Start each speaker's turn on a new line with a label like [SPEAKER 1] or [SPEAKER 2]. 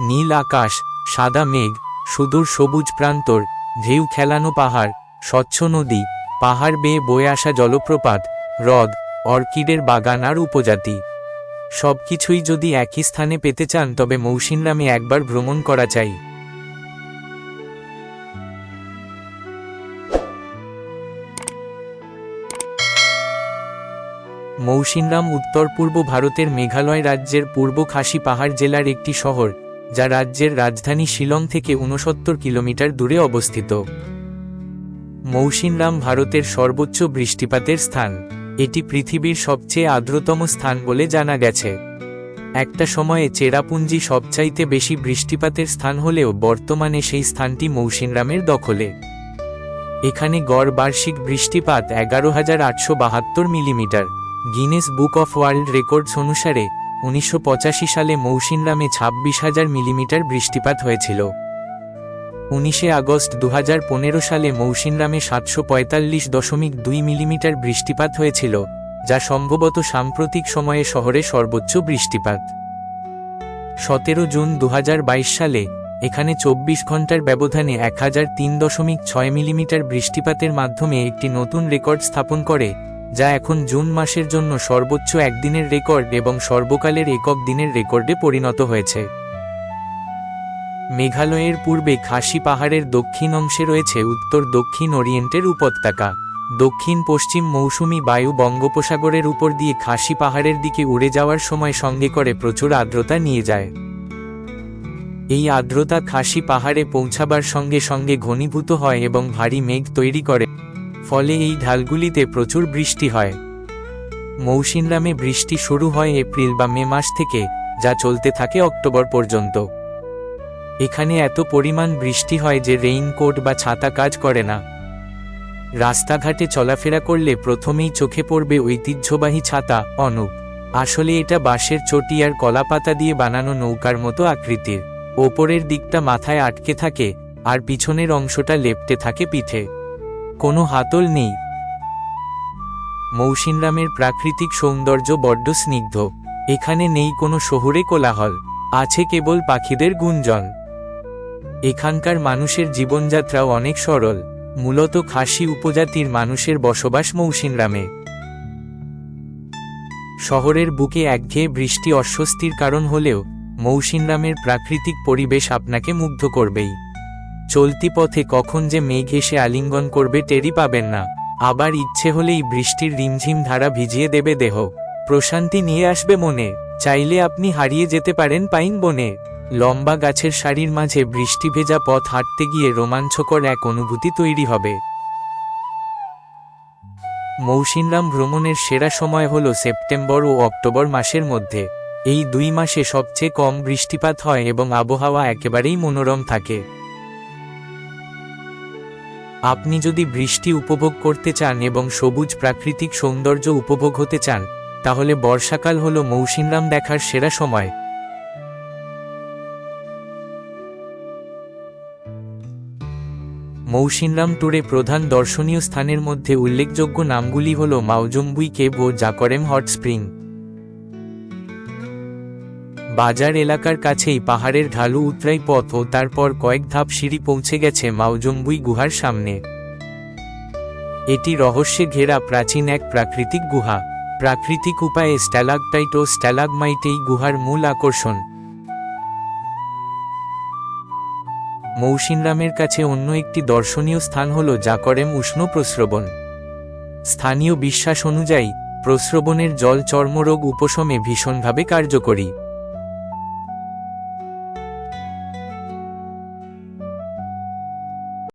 [SPEAKER 1] নীল আকাশ, সাদা মেঘ, সুদূর সবুজ প্রান্তর, ঢেউ খেলানো পাহাড়, স্বচ্ছ নদী, পাহাড় বেয়ে বয়ে আসা জলপ্রপাত, হ্রদ, অর্কিডের বাগান আর উপজাতি, সবকিছুই যদি একই স্থানে পেতে চান তবে মৌসিনরামে একবার ভ্রমণ করা চাই। মৌসিনরাম উত্তর পূর্ব ভারতের মেঘালয় রাজ্যের পূর্ব খাসি পাহাড় জেলার একটি শহর, যা রাজ্যের রাজধানী শিলং থেকে 69 কিলোমিটার দূরে অবস্থিত। মৌসিনরাম ভারতের সর্বোচ্চ বৃষ্টিপাতের স্থান। এটি পৃথিবীর সবচেয়ে আর্দ্রতম স্থান বলে জানা গেছে। একটা সময়ে চেরাপুঞ্জি সবচাইতে বেশি বৃষ্টিপাতের স্থান হলেও বর্তমানে সেই স্থানটি মৌসিনরামের দখলে। এখানে গড় বার্ষিক বৃষ্টিপাত 11,872 millimetre. Guinness book of world records অনুসারে 1985 সালে মৌসিনরামে 26,000 মিলিমিটার বৃষ্টিপাত হয়েছিল। 19 আগস্ট 2015 সালে মৌসিনরামে 745.2 মিলিমিটার বৃষ্টিপাত হয়েছিল, যা সম্ভবত সাম্প্রতিক সময়ে শহরে সর্বোচ্চ বৃষ্টিপাত। 17 জুন 2022 সালে এখানে 24 ঘন্টার ব্যবধানে 1003.6 মিলিমিটার বৃষ্টিপাতের মাধ্যমে একটি নতুন রেকর্ড স্থাপন করে, যা এখন জুন মাসের জন্য সর্বোচ্চ একদিনের রেকর্ড এবং সর্বকালের একক দিনের রেকর্ডে পরিণত হয়েছে। মেঘালয়ের পূর্বে খাসি পাহাড়ের দক্ষিণ অংশে রয়েছে উত্তর দক্ষিণ ওরিয়েন্টের উপত্যকা। দক্ষিণ পশ্চিম মৌসুমি বায়ু বঙ্গোপসাগরের উপর দিয়ে খাসি পাহাড়ের দিকে উড়ে যাওয়ার সময় সঙ্গে করে প্রচুর আর্দ্রতা নিয়ে যায়। এই আর্দ্রতা খাসি পাহাড়ে পৌঁছাবার সঙ্গে সঙ্গে ঘনীভূত হয় এবং ভারী মেঘ তৈরি করে, ফলে এই ঢালগুলিতে প্রচুর বৃষ্টি হয়। মৌসিনরামে বৃষ্টি শুরু হয় এপ্রিল বা মে মাস থেকে, যা চলতে থাকে অক্টোবর পর্যন্ত। এখানে এত পরিমাণ বৃষ্টি হয় যে রেইনকোট বা ছাতা কাজ করে না। রাস্তাঘাটে চলাফেরা করলে প্রথমেই চোখে পড়বে ঐতিহ্যবাহী ছাতা অনুপ। আসলে এটা বাঁশের চটি আর কলাপাতা দিয়ে বানানো নৌকার মতো আকৃতির। ওপরের দিকটা মাথায় আটকে থাকে আর পিছনের অংশটা লেপ্টে থাকে পিঠে। কোনো হাতল নেই। মৌসিনরামের প্রাকৃতিক সৌন্দর্য বড্ড স্নিগ্ধ। এখানে নেই কোনো শহুরে কোলাহল, আছে কেবল পাখিদের গুঞ্জন। এখানকার মানুষের জীবনযাত্রাও অনেক সরল। মূলত খাসি উপজাতির মানুষের বসবাস মৌসিনরামে। শহরের বুকে একঘেয়ে বৃষ্টি অস্বস্তির কারণ হলেও মৌসিনরামের প্রাকৃতিক পরিবেশ আপনাকে মুগ্ধ করবেই। চলতি পথে কখন যে মেঘ এসে আলিঙ্গন করবে টেরই পাবেন না। আবার ইচ্ছে হলেই বৃষ্টির রিমঝিম ধারা ভিজিয়ে দেবে দেহ, প্রশান্তি নিয়ে আসবে মনে। চাইলে আপনি হারিয়ে যেতে পারেন পাইন বনে। লম্বা গাছের সারির মাঝে বৃষ্টি ভেজা পথ হাঁটতে গিয়ে রোমাঞ্চকর এক অনুভূতি তৈরি হবে। মৌসিনরাম ভ্রমণের সেরা সময় হল সেপ্টেম্বর ও অক্টোবর মাসের মধ্যে। এই 2 মাসে সবচেয়ে কম বৃষ্টিপাত হয় এবং আবহাওয়া একেবারেই মনোরম থাকে। আপনি যদি বৃষ্টি উপভোগ করতে চান এবং সবুজ প্রাকৃতিক সৌন্দর্য উপভোগ হতে চান, তাহলে বর্ষাকাল হল মৌসিনরাম দেখার সেরা সময়। মৌসিনরাম ট্যুরে প্রধান দর্শনীয় স্থানের মধ্যে উল্লেখযোগ্য নামগুলি হল মাওজুম্বুই কেভ ও জাকরেম হট স্প্রিং। বাজার এলাকার কাছেই পাহাড়ের ঢালু উতরাই পথ ও তারপর কয়েক ধাপ সিঁড়ি পৌঁছে গেছে মাওজুম্বুই গুহার সামনে। এটি রহস্যে ঘেরা প্রাচীন এক প্রাকৃতিক গুহা। প্রাকৃতিক উপায়ে স্ট্যালাকটাইট ও স্ট্যালাগমাইট এই গুহার মূল আকর্ষণ। মৌসিনরামের কাছে অন্য একটি দর্শনীয় স্থান হল জাকরেম উষ্ণ প্রস্রবণ। স্থানীয় বিশ্বাস অনুযায়ী প্রস্রবণের জল চর্মরোগ উপশমে ভীষণভাবে কার্যকরী।